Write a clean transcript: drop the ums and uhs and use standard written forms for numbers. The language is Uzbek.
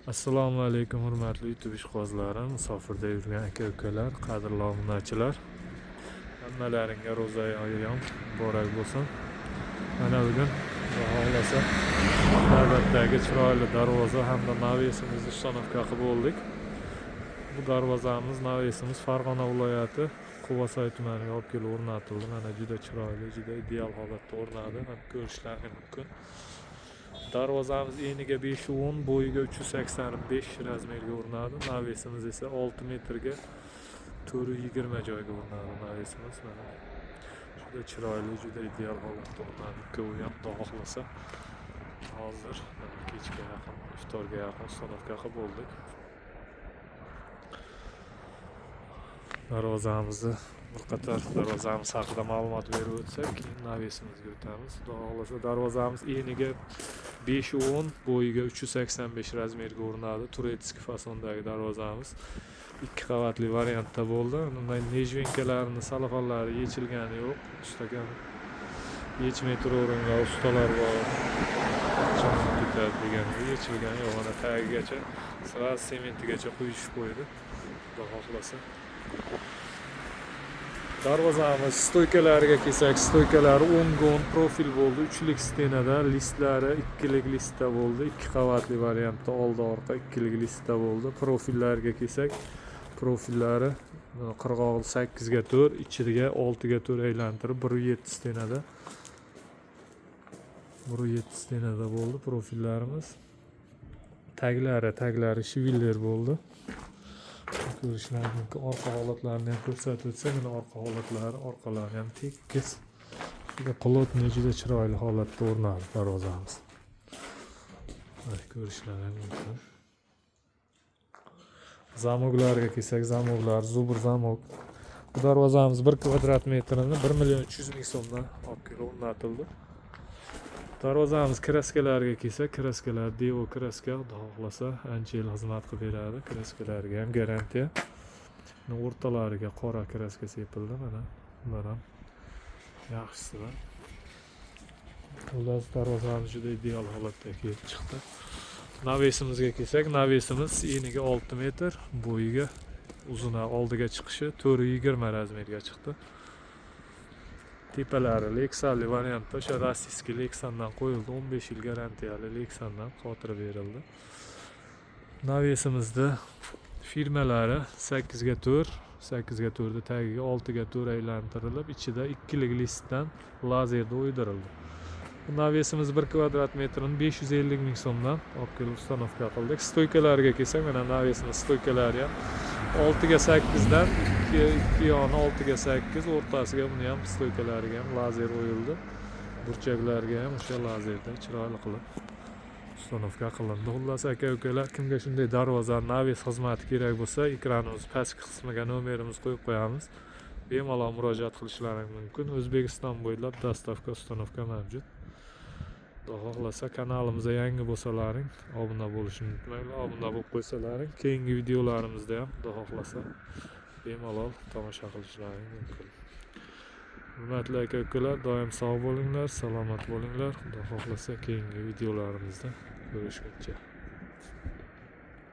Assalomu alaykum hurmatli YouTube ishqibozlarim, musofirda yurgan aka-ukalar, qadrli obunachilar. Hammalaringga ro'za oyi ham muborak bo'lsin. Mana bugun Xudo xohlasa navbatdagi chiroyli darvoza hamda navesimizni ustanovka qilib oldik. Bu darvozamiz navesimiz Farg'ona viloyati Quvasoy tumaniga olib kelib o'rnatildi. Mana juda chiroyli, juda ideal holatda o'rnadi. Mana ko'rishlaringiz mumkin. Darvozamiz eniga 510, bo'yiga 385 razmerga o'rnadi. Navesimiz esa 6 metrga 420 joyga o'rnadi navesimiz. Mana juda chiroyli, juda ideal holatda o'rnadi. U ham Xudo xohlasa hozir kechga yaqin, iftorga yaqin ustanovka qilib bo'ldik. Darvozamiz haqida ma'lumot berib o'tsak, keyin navesimizga o'tamiz. Xudo xohlasa darvozamiz eniga 510, bo'yiga 385 razmerga o'rnadi. Turetskiy fasondagi darvozamiz 2 qavatli variantda bo'ldi. Bunday nejvenkalarni, salaxonlari yechilgani yo'q. Ustagan yechmay turaveringlar, ustalar bor. Qachon ketadi deganda yechilgani yo'q. Mana tagigacha, sirasi sementigacha quyishib qo'ydi. Xudo xohlasa. Darvozamiz stoykalariga kelsak, stoykalari 10 profil bo'ldi. 3lik stenada, listlari 2lik listda bo'ldi. 2 qavatli variantda oldi orqa 2lik listda bo'ldi. Profillariga kelsak, profillari qirg'og'i 8 ga 4, ichiga 6 ga 4 aylantirib 1.7 stenada. 1.7 stenada bo'ldi profillarimiz. Taglari shiviller bo'ldi. Ko'rishlaringiz mumkin. Orqa holatlarini ham ko'rsatib o'tsak, mana orqa holatlari, orqalari ham tekis. Juda plotniy, juda chiroyli holatda o'rnadi darvozamiz. Mana ko'rishlaringiz mumkin. Zamoklarga kelsak, zamoklar zubr zamok. Bu darvozamiz 1 kvadrat metrini 1.300.000 so'mdan olib kelib o'rnatildi. Darvozamiz kraskalariga kelsak, kraskalar Devo kraska, Xudo xohlasa ancha yil xizmat qilib beradi. Kraskalariga ham garantiya. O'rtalariga qora kraska sepildi mana. Bular ham yaxshisi. Xullas darvozamiz juda ideal holatda kelib chiqdi. Navesimizga kelsak, navesimiz eniga 6 metr, bo'yiga uzuni oldiga chiqishi 420 razmerga chiqdi. Tepalari Lexanli variantda, o'sha rossiyskiy Lexandan qo'yildi. 15 yil garantiyali Lexandan xotira berildi. Navesimizda firmalari 8 ga 4, 8 ga 4 da tagiga 6 ga 4 aylantirilib, ichida 2lik listdan lazerda o'ydirildi. Bu navesimiz 1 kvadrat metrini 550.000 so'mdan olib kelib ustanovka qildik. Stoykalariga kelsak, mana navesimiz stoykalari ham 6 ga 8 dan 2 yoni 6 ga 8, o'rtasiga buni ham stoykalariga ham lazer o'yildi. Burchaklariga ham o'sha lazerda chiroyli qilib ustanovka qilindi. Xullas aka-ukalar, kimga shunday darvoza, naves xizmati kerak bo'lsa, ekranimiz pastki qismiga nomerimiz qo'yib qo'yamiz. Bemalol murojaat qilishlaringiz mumkin. O'zbekiston bo'ylab dastavka, ustanovka mavjud. Xudo xohlasa kanalimizga yangi bo'lsalaring, obuna bo'lishni unutmanglar. Obuna bo'lib qo'ysalaring, keyingi videolarimizda ham Xudo xohlasa bemalol tomosha qilishlaringiz mumkin. Hurmatli aka-ukalar, doim sog' bo'linglar, salomat bo'linglar. Xudo xohlasa keyingi videolarimizda ko'rishguncha.